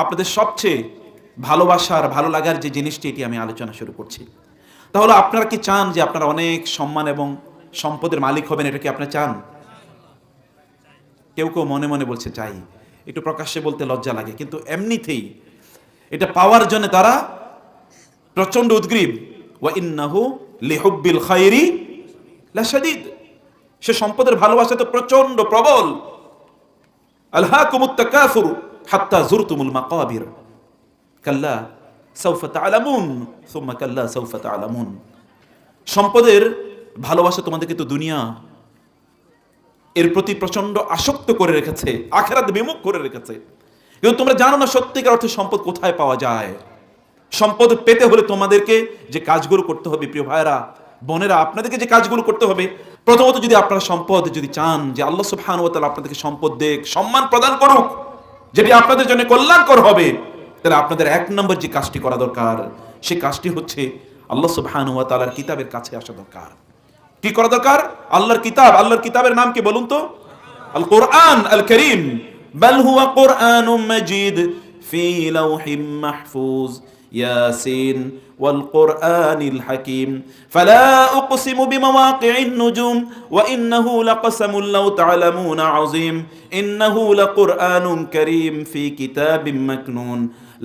আপনাদের সবচেয়ে ভালোবাসার ভালো লাগার যে জিনিসটি, এটি আমি আলোচনা শুরু করছি। তাহলে আপনারা কি চান যে আপনারা অনেক সম্মান এবং সম্পদের মালিক হবেন? এটা কি আপনারা চান? কেউ কেউ মনে মনে বলছে চাই, একটু প্রকাশ্যে বলতে লজ্জা লাগে, কিন্তু এমনিতেই এটা পাওয়ার জন্য তারা প্রচন্ড উদ্গ্রীব। ওয়া ইন্নাহু লিহুব্বিল খায়রি লাশাদীদ। সে সম্পদের ভালোবাসা তো প্রচন্ড প্রবল। আলহাকুমুত তাকাসুর হাত্তা যুরতুমুল মাকাবির কাল্লা সাউফা তা'লামুন সুম্মা কাল্লা সাউফা তা'লামুন। সম্পদের ভালোবাসা তোমাদেরকে তো দুনিয়া এর প্রতি প্রচন্ড আসক্ত করে রেখেছে, আখিরাত বিমুখ করে রেখেছে। কিন্তু তোমরা জানো না সত্যিকার অর্থে সম্পদ কোথায় পাওয়া যায়। সম্পদ পেতে হলে তোমাদেরকে যে কাজগুলো করতে হবে, প্রিয় ভাইরা বোনেরা, আপনাদেরকে যে কাজগুলো করতে হবে, প্রথমত যদি আপনারা সম্পদ যদি চান যে আল্লাহ সুবহানাহু ওয়া তাআলা আপনাদেরকে সম্পদ দেখ, সম্মান প্রদান করুক, যেটি আপনাদের জন্য কল্যাণকর হবে, তাহলে আপনাদের এক নম্বর যে কাজটি করা দরকার, সেই কাজটি হচ্ছে আল্লাহ সুবহানাহু ওয়া তাআলার কিতাবের কাছে আসা দরকার। কি করা দরকার? আল্লাহর কিতাব। আল্লাহর কিতাবের নাম কি বলুন তো? আল কোরআন আল কারীম। বাল হুয়া কুরআনুম মাজিদ ফি লাওহিম মাহফুজ ইয়াসিন ওয়াল কুরআনিল হাকীম ফালা উকসিমু বিমাওয়াকি'ন নুজুম ওয়া ইন্নাহু লাকাসামুল লাউ তা'লামুনা আযীম ইন্নাহু লাকুরআনুন কারীম ফি কিতাবিম মাকনুন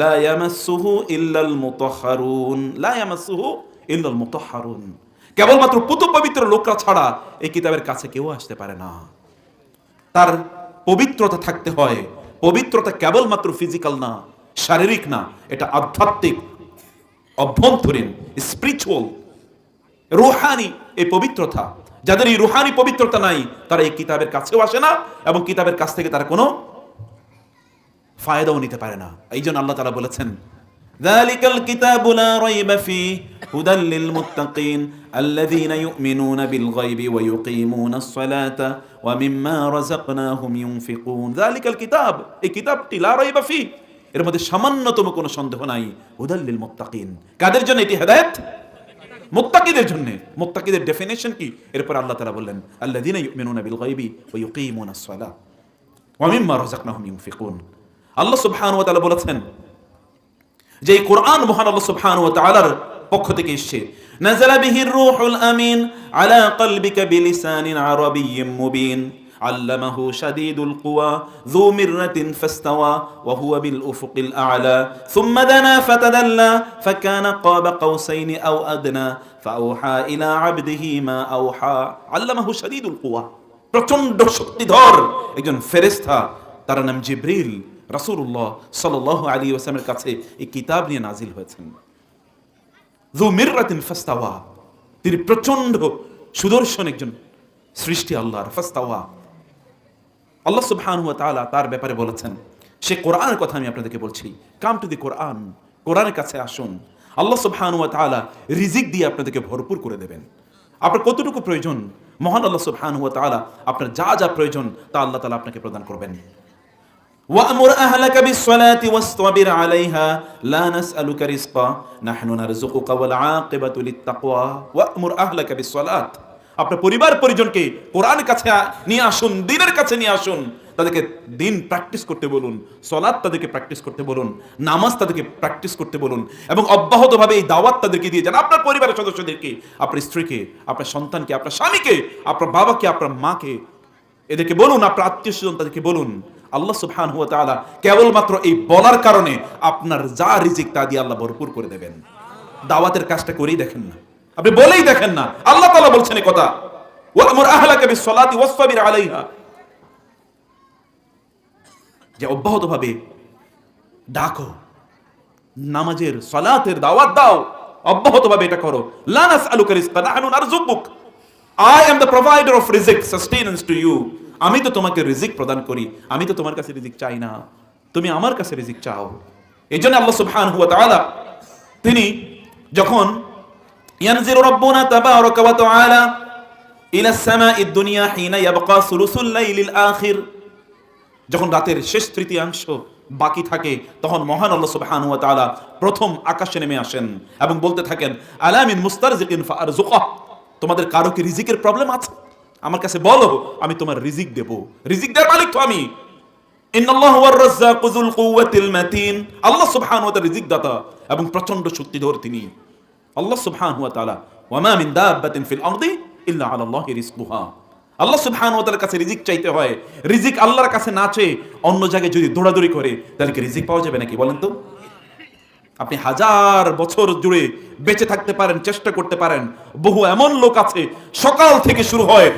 লা ইয়ামাসসুহু ইল্লাল মুতাহহারুন। লা ইয়ামাসসুহু ইল্লাল মুতাহহারুন। কেবলমাত্র পুত পবিত্র লোকরা ছাড়া এই কিতাবের কাছে কেউ আসতে পারে না। তার পবিত্রতা থাকতে হয়। পবিত্রতা কেবলমাত্র ফিজিক্যাল না, শারীরিক না, এটা আধ্যাত্মিক, অভ্যন্তরীণ, স্পিরিচুয়াল, রুহানি এই পবিত্রতা। যাদের এই রুহানি পবিত্রতা নাই, তারা এই কিতাবের কাছেও আসে না এবং কিতাবের কাছ থেকে তারা কোনো ফায়দাও নিতে পারে না। এই জন্য আল্লাহ তাআলা বলেছেন, যালিকাল কিতাবু লা রাইবা ফীহি হুদাল লিল মুত্তাকিন আল্লাযীনা ইউমিনুনা বিল গায়বি ওয়া ইউকিমুনাস সালাতা ওয়া মিম্মা রাযাকনাহুম ইউনফিকুন। যালিকাল কিতাব, এই কিতাবটি লা রাইবা ফীহি, এর মধ্যে সামান্যতম কোনো সন্দেহ নাই। হুদাল লিল মুত্তাকিন, কাদের জন্য এটি? হেদায়েত, মুত্তাকিদের জন্য। মুত্তাকিদের ডেফিনিশন কি? এরপর আল্লাহ তাআলা বললেন, আল্লাযীনা ইউমিনুনা বিল গায়বি ওয়া ইউকিমুনাস সালাতা ওয়া মিম্মা রাযাকনাহুম ইউনফিকুন। আল্লাহ সুবহানাহু ওয়া তাআলা বলেছেন যে এই কোরআন মহান আল্লাহ সুবহানাহু ওয়া তাআলার পক্ষ থেকে এসেছে। নাযালা বিহির রূহুল আমিন আলা কলবিকা বিলিসানিন আরাবিয়্যিম মুবিন আল্লামাহু শাদীদুল কুওয়া যু মিররাতিন ফাসতাওয়া ওয়া হুয়া বিল উফুকিল আ'লা সুম্মা দানা ফাতাদাল্লা ফাকানা কাবা কাওসাইনি আও আদনা ফাআওহা ইলা আবদিহি মা আওহা। আল্লামাহু শাদীদুল কুওয়া, প্রচন্ড শক্তিধর একজন ফেরেশতা, তার নাম জিবরিল, রাসূলুল্লাহ সাল্লাল্লাহু আলাইহি ওয়াসাল্লামের কাছে এই কিতাব নিয়ে নাজিল হয়েছেন। যু মিররাতিন ফাসতাওয়া, তিনি প্রচন্ড সুদর্শন একজন সৃষ্টি আল্লাহর। ফাসতাওয়া, আল্লাহ সুবহানাহু ওয়া তাআলা তার ব্যাপারে বলেছেন। সে কোরআনের কথা আমি আপনাদেরকে বলছি। কাম টু দি কোরআন, কোরআনের কাছে আসুন। আল্লাহ সুবহানাহু ওয়া তাআলা রিজিক দিয়ে আপনাদেরকে ভরপুর করে দেবেন। আপনার কতটুকু প্রয়োজন, মহান আল্লাহ সুবহানাহু ওয়া তাআলা আপনার যা যা প্রয়োজন তা আল্লাহ তাআলা আপনাকে প্রদান করবেন। وأمر أهلك بالصلاة واصطبر عليها لا نسألك رزقا نحن نرزقك والعاقبة للتقوى وأمر أهلك بالصلاة। আপনার পরিবার পরিজনকে কোরআনের কাছে নিয়ে আসুন, দ্বীনের কাছে নিয়ে আসুন। তাদেরকে দ্বীন প্র্যাকটিস করতে বলুন, সালাত তাদেরকে প্র্যাকটিস করতে বলুন, নামাজ তাদেরকে প্র্যাকটিস করতে বলুন এবং অব্যাহতভাবে এই দাওয়াত তাদেরকে দিয়ে যান। আপনার পরিবারের সদস্যদেরকে, আপনার স্ত্রীকে, আপনার সন্তানকে, আপনার স্বামীকে, আপনার বাবাকে, আপনার মাকে, এদেরকে বলুন, আপনার আত্মীয় স্বজন তাদেরকে বলুন। আল্লাহ সুবহানাহু ওয়া তাআলা কেবলমাত্র এই বলার কারণে আপনার যা রিজিক তা দিয়ে আল্লাহ ভরপুর করে দেবেন। দাওয়াতের কাজটা করেই দেখেন না, আপনি বলেই দেখেন না। আল্লাহ তাআলা বলছেন এই কথা, ওয়া'মুর আহলাকা বিস-সালাতি ওয়াসতাবির আলাইহা, যে অব্যাহতভাবে ডাকো, নামাজের সালাতের দাওয়াত দাও, অব্যাহতভাবে এটা করো। লা নাসআলুকা রিজকা নাহনু নারযুকুক, I am the provider of rizq, sustenance to you. আমি তো তোমাকে রিজিক প্রদান করি, আমি তো তোমার কাছে রিজিক চাই না, তুমি আমার কাছে রিজিক চাও। এইজন্য আল্লাহ সুবহানাহু ওয়া তাআলা তিনি যখন ইয়ানজিরু রাব্বুনা তাবারাকা ওয়া তাআলা ইলা সামাঈদ দুনিয়া হিনা ইয়াবকা সুলুসুল লাইলিল আখির, যখন রাতের শেষ তৃতীয়াংশ বাকি থাকে, তখন মহান আল্লাহ সুবহানাহু ওয়া তাআলা প্রথম আকাশে নেমে আসেন এবং বলতে থাকেন, আলা মিন মুস্তারজিকিন ফাআরযুকাহ, তোমাদের কারো কি রিজিকের প্রবলেম আছে? আমার কাছে বলো, আমি তোমার রিজিক দেব। রিজিক দেওয়ার মালিক তো আমি। ইন্নাল্লাহু ওয়ার রাজ্জাকু যুল কুওয়াতিল মাতিন। আল্লাহ সুবহানাহু ওয়া তাআলা রিজিক দাতা এবং প্রচন্ড শক্তিধর তিনি। আল্লাহ সুবহানাহু ওয়া তাআলা ওয়া মা মিন দাব্বাতিন ফিল আরদি ইল্লা আলাল্লাহি রিজকুহা। আল্লাহ সুবহানাহু ওয়া তাআলার কাছে রিজিক চাইতে হয়। রিজিক আল্লাহর কাছে না চেয়ে অন্য জায়গায় যদি দৌড়াদৌড়ি করে তাহলে কি রিজিক পাওয়া যাবে নাকি বলেন তো? আপনি হাজার বছর জুড়ে বেঁচে থাকতে পারেন, চেষ্টা করতে পারেন। বহু এমন লোক আছে সকাল থেকে শুরু হয়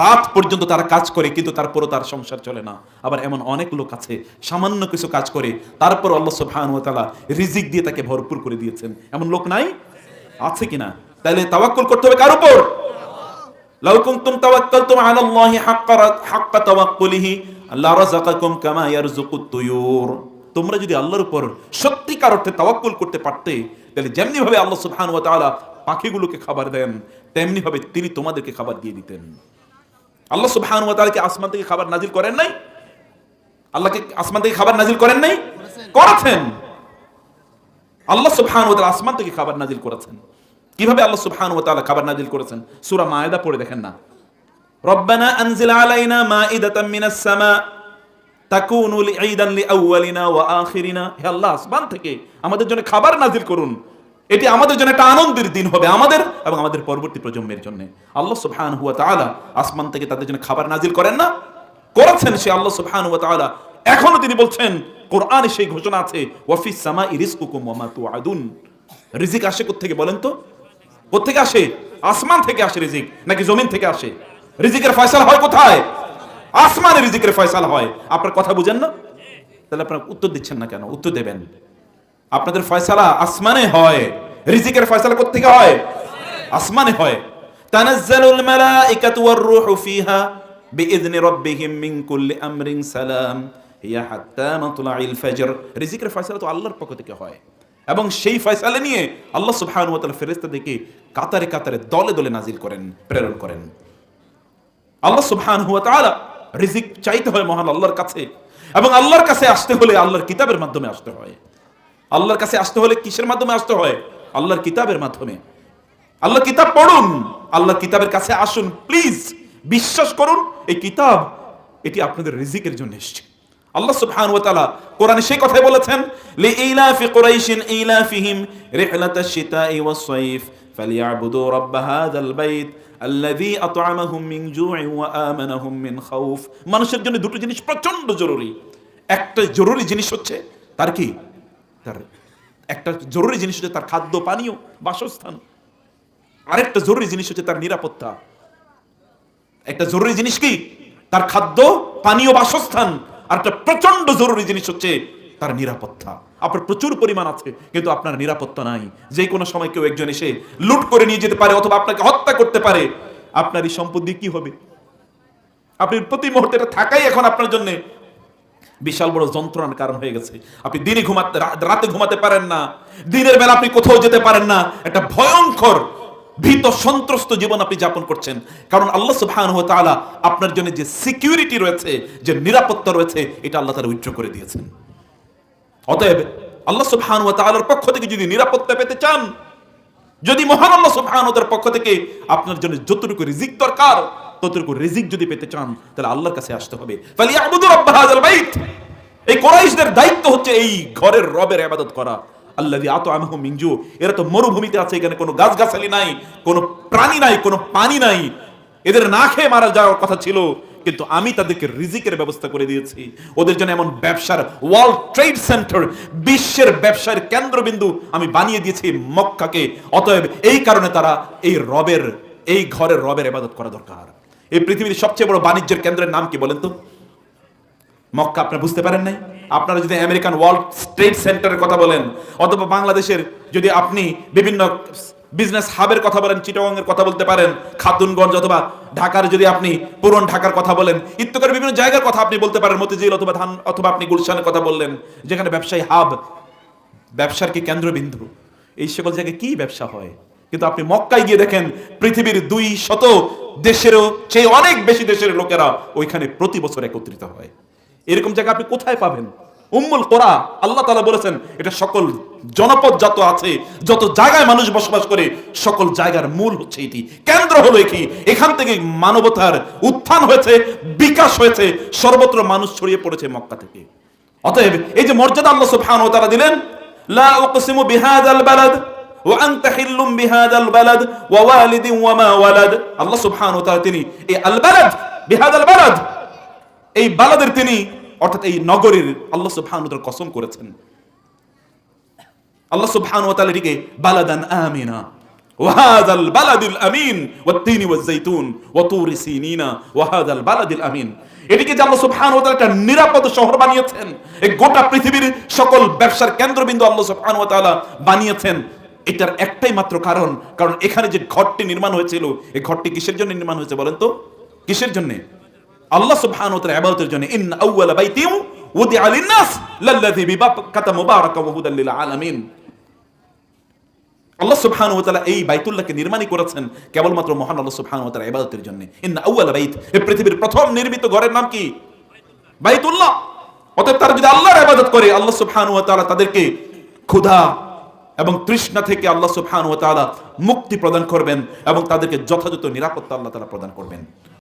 রাত পর্যন্ত তারা কাজ করে, কিন্তু তারপরও তার সংসার চলে না। আবার এমন অনেক লোক আছে সামান্য কিছু কাজ করে, তারপর আল্লাহ সুবহানাহু ওয়া তাআলা রিজিক দিয়ে তাকে ভরপুর করে দিয়েছেন। এমন লোক নাই? আছে কিনা? তাহলে তাওয়াক্কুল করতে হবে কার উপর? লাউ কুনতুম তাওয়াক্কালতুম আলাল্লাহি হাক্কা তাওয়াক্কুলিহি লারাযাকাকুম কামা ইয়ারযুকুত তুয়ুর। তোমরা যদি আল্লাহর উপর সত্যিকার অর্থে তাওয়াক্কুল করতে পারতে, তাহলে যেমনি ভাবে আল্লাহ সুবহানাহু ওয়া তাআলা পাখিগুলোকে খাবার দেন, তেমনি ভাবে তিনি তোমাদেরকে খাবার দিয়ে দিতেন। আল্লাহ সুবহানাহু ওয়া তাআলা কি আসমান থেকে খাবার নাজিল করেন নাই? আল্লাহকে আসমান থেকে খাবার নাজিল করেন নাই? করেছেন। আল্লাহ সুবহানাহু ওয়া তাআলা আসমান থেকে খাবার নাজিল করেছেন। কিভাবে আল্লাহ সুবহানাহু ওয়া তাআলা খাবার নাজিল করেছেন? সূরা মায়েদা পড়ে দেখেন না, রব্বানা আনজিল আলাইনা মাইদাতাম মিনাস সামা তাকুনু লিঈদান লিআউয়ালিনা ওয়া আখিরিনা। হে আল্লাহ, আসমান থেকে আমাদের জন্য খাবার নাজিল করুন, এটি আমাদের জন্য একটা আনন্দের দিন হবে, আমাদের এবং আমাদের পরবর্তী প্রজন্মের জন্য। আল্লাহ সুবহানাহু ওয়া তাআলা আসমান থেকে তাদের জন্য খাবার নাজিল করেন না? করেছেন সে আল্লাহ সুবহানাহু ওয়া তাআলা। এখনো তিনি বলছেন, কোরআনে সেই ঘোষণা আছে, ওয়া ফিস সামাই রিজকুকুম ওয়া মা তুআদুন। রিজিক আসে কোত্থেকে বলেন তো? কোত্থেকে আসে? আসমান থেকে আসে রিজিক নাকি জমিন থেকে আসে? রিজিকের ফয়সালা হয় কোথায়? আসমানে রিজিকের ফয়সালা হয়। আপনার কথা বুঝেন না? তাহলে আপনারা উত্তর দিচ্ছেন না কেন? উত্তর দেবেন। আপনাদের ফয়সালা আসমানে হয়, রিজিকের ফয়সালা কোত্থেকে হয়? আসমানে হয়। তানাজ্জালুল মালাইকাতু ওয়ার রূহু ফিহা বিইذনি রাব্বিহিম মিন কুল্লি আমরিন সালাম হিয়া হাত্তা মাতলাইল ফজর। রিজিকের ফয়সালা তো আল্লাহর পক্ষ থেকে হয়, এবং সেই ফয়সালা নিয়ে আল্লাহ সুবহানাহু ওয়া তাআলা ফেরেশতাদেরকে কাতারে কাতারে দলে দলে নাজিল করেন, প্রেরণ করেন। আল্লাহ সুবহানাহু ওয়া তাআলা রিজিক চাইতে হয় মহান আল্লাহর কাছে, এবং আল্লাহর কাছে আসতে হলে আল্লাহর কিতাবের মাধ্যমে আসতে হয়। আল্লাহর কাছে আসতে হলে কিসের মাধ্যমে আসতে হয়? আল্লাহর কিতাবের মাধ্যমে। আল্লাহর কিতাব পড়ুন, আল্লাহর কিতাবের কাছে আসুন, প্লিজ বিশ্বাস করুন এই কিতাব এটি আপনাদের রিজিকের জন্য এসেছে। আল্লাহ সুবহানাহু ওয়া তাআলা কোরআনে সেই কথাই বলেছেন, লিইলাফি কুরাইশিন ইলাফিহিম রিহলাতাশ শিতাই ওয়াস সাইফ ফালিয়াবুদু রাব্ব হাযাল বাইত আল্লাযী আত'আমাহুম মিন জু'ইন ওয়া আমানাহুম মিন খাউফ। মানুষের জন্য দুটো জিনিস প্রচন্ড জরুরি। একটা জরুরি জিনিস হচ্ছে তার কি? তার একটা জরুরি জিনিস হচ্ছে তার খাদ্য পানীয় বাসস্থান। আরেকটা জরুরি জিনিস হচ্ছে তার নিরাপত্তা। একটা জরুরি জিনিস কি? তার খাদ্য পানীয় বাসস্থান। আর একটা প্রচন্ড জরুরি জিনিস হচ্ছে তার নিরাপত্তা। আপনার প্রচুর পরিমাণ আছে, কিন্তু আপনার নিরাপত্তা নাই। যে কোনো সময় কেউ একজন এসে লুট করে নিয়ে যেতে পারে, অথবা আপনাকে হত্যা করতে পারে। আপনার এই সম্পত্তি কি হবে? আপনি প্রতি মুহূর্তে এটা থাকাই এখন আপনার জন্য বিশাল বড় যন্ত্রণার কারণ হয়ে গেছে। আপনি দিনে ঘুমাতে, রাতে ঘুমাতে পারেন না, দিনের বেলা আপনি কোথাও যেতে পারেন না। একটা ভয়ঙ্কর ভীত সন্ত্রস্ত জীবন আপনি যাপন করছেন, কারণ আল্লাহ সুবহানাহু ওয়া তাআলা আপনার জন্য যে সিকিউরিটি রয়েছে, যে নিরাপত্তা রয়েছে, এটা আল্লাহ তাআলা উইথড্র করে দিয়েছেন। অতএব আল্লাহ সুবহানাহু ওয়া তাআলার পক্ষ থেকে যদি নিরাপত্তা পেতে চান, যদি মহান আল্লাহ সুবহানাহু ওয়া তাআলার পক্ষ থেকে আপনার জন্য যতটুকু রিজিক দরকার ততটুকু রিজিক যদি পেতে চান, তাহলে আল্লাহর কাছে আসতে হবে। ফালিয়াবুদু রাব্ব হাযাল বাইত। এই কুরাইশদের দায়িত্ব হচ্ছে এই ঘরের রবের ইবাদত করা। আল্লাযী আত'আমাহুম মিন জু'। এরা তো মরুভূমিতে আছে, এখানে কোনো গাছগাছালি নাই, কোনো প্রাণী নাই, কোনো পানি নাই। এদের না খেয়ে মারা যাওয়ার কথা ছিল, কিন্তু আমি তাদেরকে রিজিকের ব্যবস্থা করে দিয়েছি। ওদের জন্য এমন ব্যবসার ওয়ার্ল্ড ট্রেড সেন্টার, বিশ্বের ব্যবসার কেন্দ্রবিন্দু আমি বানিয়ে দিয়েছি মক্কাকে। অতএব এই কারণে তারা এই রবের, এই ঘরের রবের ইবাদত করা দরকার। এই পৃথিবীর সবচেয়ে বড় বাণিজ্যের কেন্দ্রের নাম কি বলেন তো? মক্কা। আপনারা বুঝতে পারেন নাই? আপনারা যদি আমেরিকান ওয়ার্ল্ড ট্রেড সেন্টারের কথা বলেন, অথবা বাংলাদেশের যদি আপনি বিভিন্ন বিজনেস হাবের কথা বলেন, চিটাগং এর কথা বলতে পারেন, খাতুনগঞ্জ, অথবা ঢাকার যদি আপনি পুরন ঢাকার কথা বলেন, ইত্যাদি বিভিন্ন জায়গার কথা আপনি বলতে পারেন, মতিঝিল অথবা ধান, অথবা আপনি গুলশানের কথা বললেন, যেখানে ব্যবসায়ী হাব, ব্যবসার কি কেন্দ্রবিন্দু। এই সকল জায়গায় কি ব্যবসা হয়? কিন্তু আপনি মক্কায় গিয়ে দেখেন পৃথিবীর 200 দেশেরও চেয়ে অনেক বেশি দেশের লোকেরা ওইখানে প্রতি বছর একত্রিত হয়। এরকম জায়গা আপনি কোথায় পাবেন? উম্মুল কোরা, আল্লাহ তাআলা বলেছেন এটা সকল জনপদ যত আছে, যত জায়গায় মানুষ বসবাস করে, সকল জায়গার মূল হচ্ছে এটি, কেন্দ্র হলো কি, এখান থেকে মানবতার উত্থান হয়েছে, বিকাশ হয়েছে, সর্বত্র মানুষ ছড়িয়ে পড়েছে মক্কা থেকে। অতএব এই যে মর্যাদা আল্লাহ সুবহানাহু ওয়া তাআলা দিলেন, লা উকসিমু বিহাযাল বালাদ ওয়া আনতা হিল্লুম বিহাযাল বালাদ ওয়া ওয়ালিদিন ওয়া মা ওয়ালাদ। আল্লাহ সুবহানাহু ওয়া তাআলা তিনি এই আল বালাদ, বিহাযাল বালাদ, এই বালাদের তিনি অর্থাৎ এই নগরীর আল্লাহ সুবহানাহু ওয়া তাআলা কসম করেছেন। আল্লাহ সুবহানাহু ওয়া তাআলা এটিকে বালাদান আমিনা ওয়া হাযাল বালাদিল আমিন ওয়াত তিনি ওয়াজ যাইতুন ওয়া তুরি সিনিনা ওয়া হাযাল বালাদিল আমিন, এটিকে যে আল্লাহ সুবহানাহু ওয়া তাআলা একটা নিরাপদ শহর বানিয়েছেন, এই গোটা পৃথিবীর সকল ব্যবসার কেন্দ্রবিন্দু আল্লাহ সুবহানাহু ওয়া তাআলা বানিয়েছেন, এটার একটাই মাত্র কারণ এখানে যে ঘরটি নির্মাণ হয়েছিল, এই ঘরটি কিসের জন্য নির্মাণ হয়েছে বলেন তো? কিসের জন্য? আল্লাহ সুবহানাহু ওয়া তাআলা ইবাদতের জন্য। ইন্না আউওয়ালা বাইতিন উদিআ লিন-নাস লাল্লাযী বিবাক্কাতা মুবারাকান ওয়া হুদাল লিল আলামিন। আল্লাহ সুবহানাহু ওয়া তাআলা এই বাইতুল্লাহকে নির্মাণই করেছেন কেবলমাত্র মহান আল্লাহ সুবহানাহু ওয়া তাআলা ইবাদতের জন্য। ইন্না আউওয়ালা বাইত, এই পৃথিবীর প্রথম নির্মিত ঘরের নাম কি? বাইতুল্লাহ। অতএব তারা যদি আল্লাহর ইবাদত করে, আল্লাহ সুবহানাহু ওয়া তাআলা তাদেরকে ক্ষুধা এবং তৃষ্ণা থেকে আল্লাহ সুবহানাহু ওয়া তাআলা মুক্তি প্রদান করবেন এবং তাদেরকে যথাযথ নিরাপত্তা আল্লাহ তাআলা প্রদান করবেন।